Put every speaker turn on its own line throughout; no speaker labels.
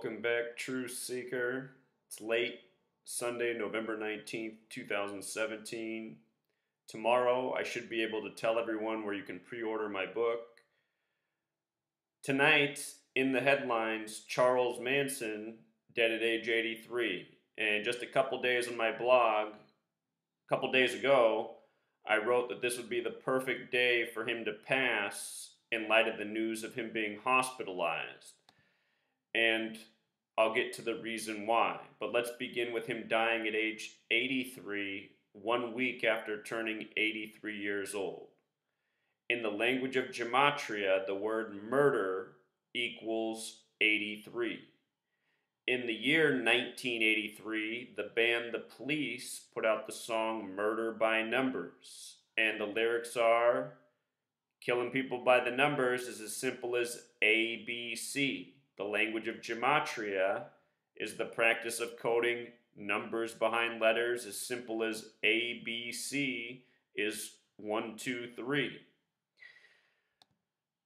Welcome back, Truth Seeker. It's late Sunday, November 19th, 2017. Tomorrow, I should be able to tell everyone where you can pre-order my book. Tonight, in the headlines, Charles Manson, dead at age 83. And just a couple days on my blog, a couple days ago, I wrote that this would be the perfect day for him to pass in light of the news of him being hospitalized. And I'll get to the reason why. But let's begin with him dying at age 83, 1 week after turning 83 years old. In the language of gematria, the word murder equals 83. In the year 1983, the band The Police put out the song Murder by Numbers. And the lyrics are, killing people by the numbers is as simple as ABC. The language of gematria is the practice of coding numbers behind letters as simple as ABC is 1, 2, 3.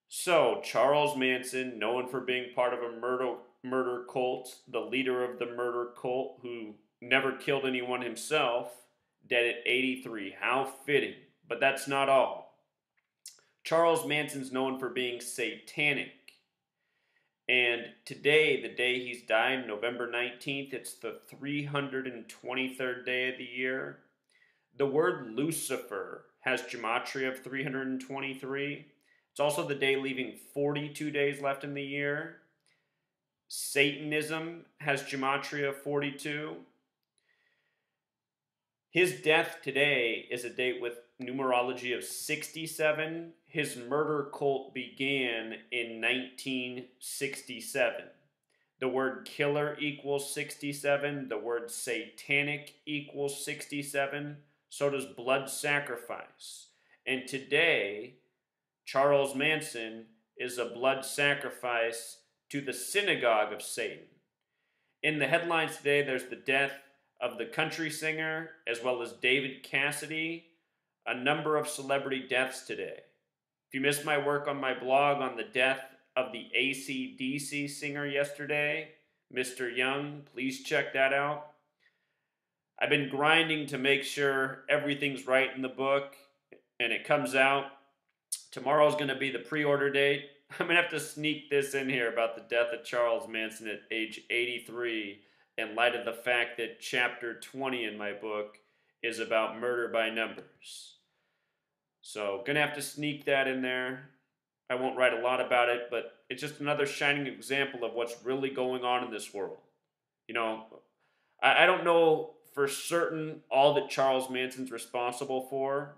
So, Charles Manson, known for being part of a murder cult, the leader of the murder cult who never killed anyone himself, dead at 83. How fitting. But that's not all. Charles Manson's known for being satanic. And today, the day he's died, November 19th, it's the 323rd day of the year. The word Lucifer has gematria of 323. It's also the day leaving 42 days left in the year. Satanism has gematria of 42. His death today is a date with numerology of 67. His murder cult began in 1967. The word killer equals 67. The word satanic equals 67. So does blood sacrifice. And today, Charles Manson is a blood sacrifice to the synagogue of Satan. In the headlines today, there's the death of the country singer, as well as David Cassidy, a number of celebrity deaths today. If you missed my work on my blog on the death of the AC/DC singer yesterday, Mr. Young, please check that out. I've been grinding to make sure everything's right in the book, and it comes out. Tomorrow's going to be the pre-order date. I'm going to have to sneak this in here about the death of Charles Manson at age 83 in light of the fact that chapter 20 in my book is about murder by numbers. So, gonna have to sneak that in there. I won't write a lot about it, but it's just another shining example of what's really going on in this world. You know, I don't know for certain all that Charles Manson's responsible for,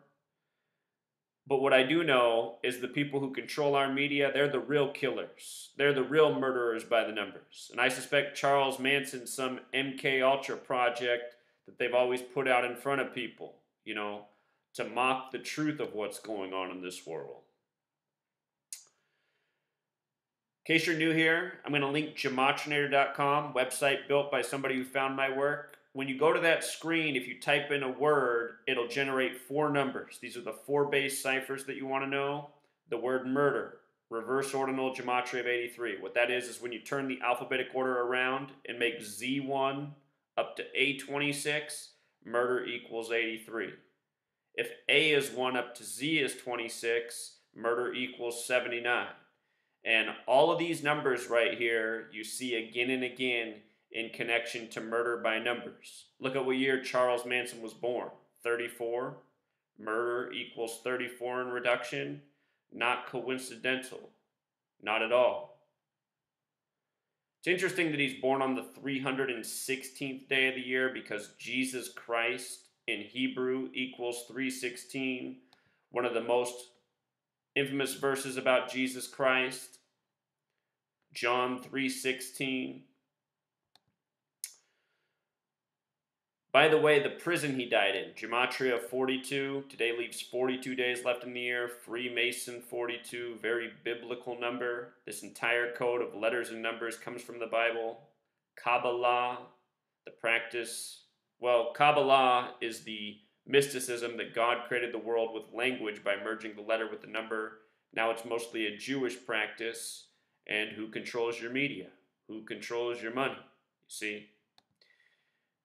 but what I do know is the people who control our media, they're the real killers. They're the real murderers by the numbers. And I suspect Charles Manson's some MK Ultra project that they've always put out in front of people, you know, to mock the truth of what's going on in this world. In case you're new here, I'm going to link gematrinator.com, website built by somebody who found my work. When you go to that screen, if you type in a word, it'll generate 4 numbers. These are the 4 base ciphers that you want to know. The word murder, reverse ordinal gematria of 83. What that is when you turn the alphabetic order around and make Z1 up to A26, murder equals 83. If A is 1 up to Z is 26, murder equals 79. And all of these numbers right here, you see again and again in connection to murder by numbers. Look at what year Charles Manson was born. 34. Murder equals 34 in reduction. Not coincidental. Not at all. It's interesting that he's born on the 316th day of the year because Jesus Christ in Hebrew equals 316. One of the most infamous verses about Jesus Christ, John 3:16. By the way, the prison he died in, gematria of 42, today leaves 42 days left in the year, Freemason 42, very biblical number. This entire code of letters and numbers comes from the Bible. Kabbalah, the practice, Kabbalah is the mysticism that God created the world with language by merging the letter with the number. Now it's mostly a Jewish practice. And who controls your media? who controls your money. You see,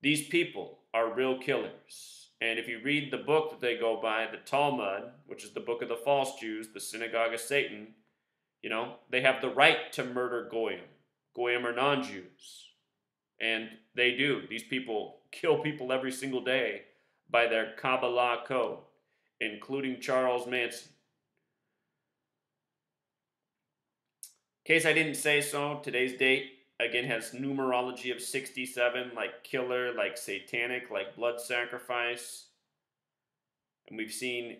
these people are real killers. And if you read the book that they go by, the Talmud, which is the book of the false Jews, the synagogue of Satan, you know, they have the right to murder Goyim. Goyim are non-Jews. And they do. These people kill people every single day by their Kabbalah code, including Charles Manson. In case I didn't say so, today's date, again, has numerology of 67, like killer, like satanic, like blood sacrifice. And we've seen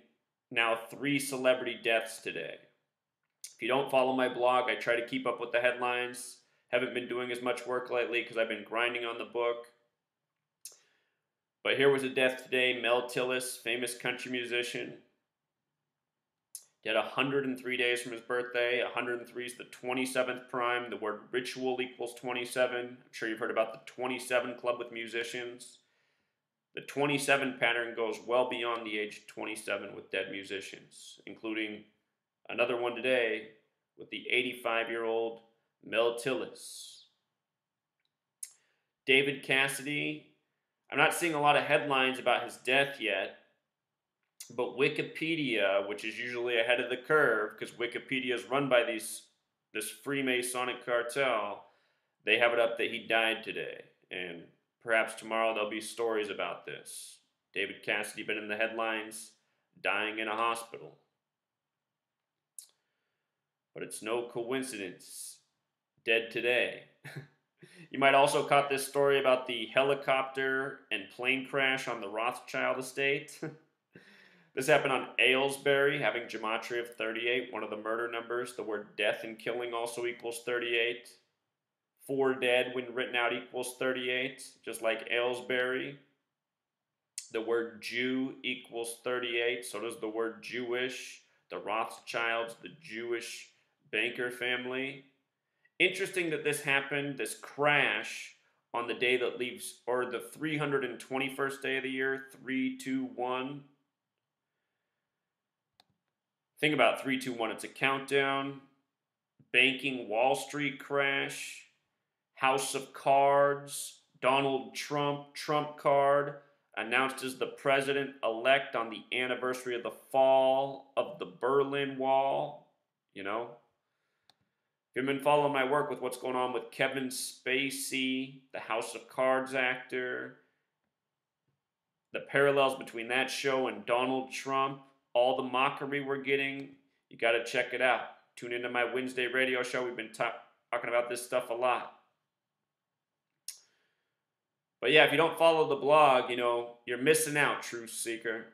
now 3 celebrity deaths today. If you don't follow my blog, I try to keep up with the headlines. Haven't been doing as much work lately because I've been grinding on the book. But here was a death today. Mel Tillis, famous country musician. He had 103 days from his birthday. 103 is the 27th prime. The word ritual equals 27. I'm sure you've heard about the 27 Club with musicians. The 27 pattern goes well beyond the age of 27 with dead musicians, including another one today with the 85-year-old Mel Tillis. David Cassidy. I'm not seeing a lot of headlines about his death yet, but Wikipedia, which is usually ahead of the curve, because Wikipedia is run by this Freemasonic cartel, they have it up that he died today. And perhaps tomorrow there'll be stories about this. David Cassidy been in the headlines, dying in a hospital. But it's no coincidence. Dead today. You might also caught this story about the helicopter and plane crash on the Rothschild estate. This happened on Aylesbury, having gematria of 38, one of the murder numbers. The word death and killing also equals 38. 4 dead when written out equals 38, just like Aylesbury. The word Jew equals 38, so does the word Jewish. The Rothschilds, the Jewish banker family. Interesting that this happened, this crash, on the day that leaves, or the 321st day of the year, 321. Think about 321, it's a countdown. Banking Wall Street crash. House of Cards. Donald Trump, Trump card, announced as the president-elect on the anniversary of the fall of the Berlin Wall. You know? If you've been following my work with what's going on with Kevin Spacey, the House of Cards actor, the parallels between that show and Donald Trump, all the mockery we're getting, you got to check it out. Tune into my Wednesday radio show. We've been talking about this stuff a lot. But yeah, if you don't follow the blog, you know, you're missing out, truth seeker.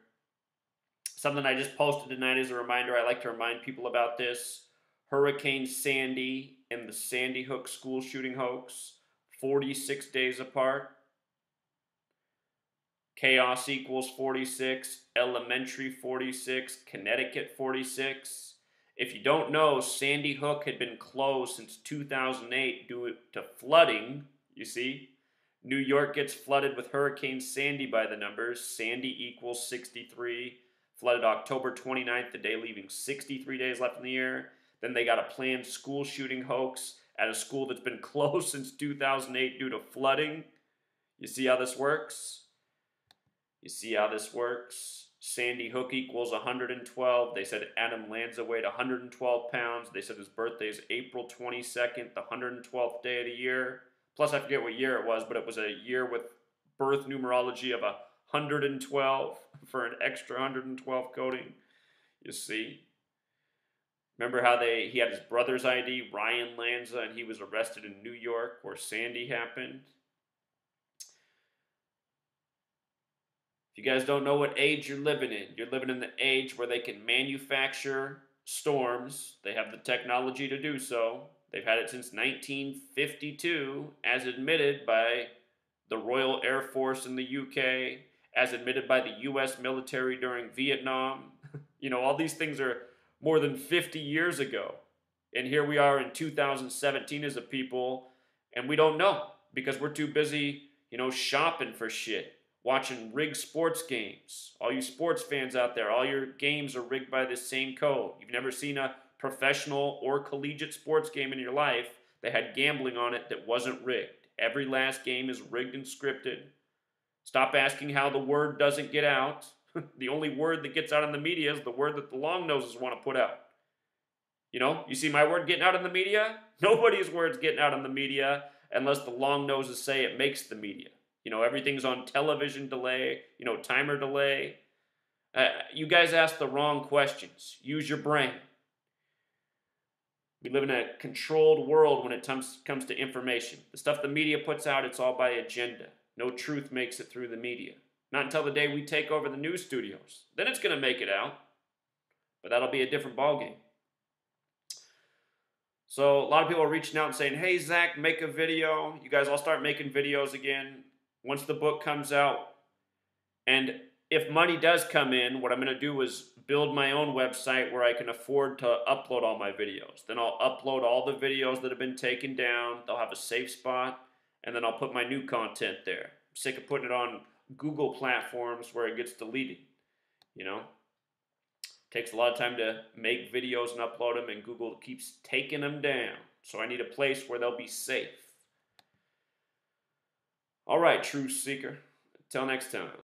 Something I just posted tonight as a reminder. I like to remind people about this. Hurricane Sandy and the Sandy Hook school shooting hoax, 46 days apart. Chaos equals 46, elementary 46, Connecticut 46. If you don't know, Sandy Hook had been closed since 2008 due to flooding, you see. New York gets flooded with Hurricane Sandy by the numbers. Sandy equals 63. Flooded October 29th, the day leaving 63 days left in the year. Then they got a planned school shooting hoax at a school that's been closed since 2008 due to flooding. You see how this works? You see how this works? Sandy Hook equals 112. They said Adam Lanza weighed 112 pounds. They said his birthday is April 22nd, the 112th day of the year. Plus, I forget what year it was, but it was a year with birth numerology of 112 for an extra 112 coding. You see? Remember how he had his brother's ID, Ryan Lanza, and he was arrested in New York where Sandy happened? If you guys don't know what age you're living in the age where they can manufacture storms. They have the technology to do so. They've had it since 1952, as admitted by the Royal Air Force in the UK, as admitted by the US military during Vietnam. You know, all these things are more than 50 years ago. And here we are in 2017 as a people, and we don't know because we're too busy, you know, shopping for shit, watching rigged sports games. All you sports fans out there, all your games are rigged by this same code. You've never seen a professional or collegiate sports game in your life that had gambling on it that wasn't rigged. Every last game is rigged and scripted. Stop asking how the word doesn't get out. The only word that gets out in the media is the word that the long noses want to put out. You know, you see my word getting out in the media? Nobody's word's getting out in the media unless the long noses say it makes the media. You know, everything's on television delay, you know, timer delay. You guys ask the wrong questions. Use your brain. We live in a controlled world when it comes to information. The stuff the media puts out, it's all by agenda. No truth makes it through the media. Not until the day we take over the news studios. Then it's going to make it out. But that'll be a different ballgame. So a lot of people are reaching out and saying, hey, Zach, make a video. You guys all start making videos again once the book comes out. And if money does come in, what I'm going to do is build my own website where I can afford to upload all my videos. Then I'll upload all the videos that have been taken down. They'll have a safe spot. And then I'll put my new content there. I'm sick of putting it on Google platforms where it gets deleted. You know? Takes a lot of time to make videos and upload them, and Google keeps taking them down. So I need a place where they'll be safe. All right, truth seeker. Until next time.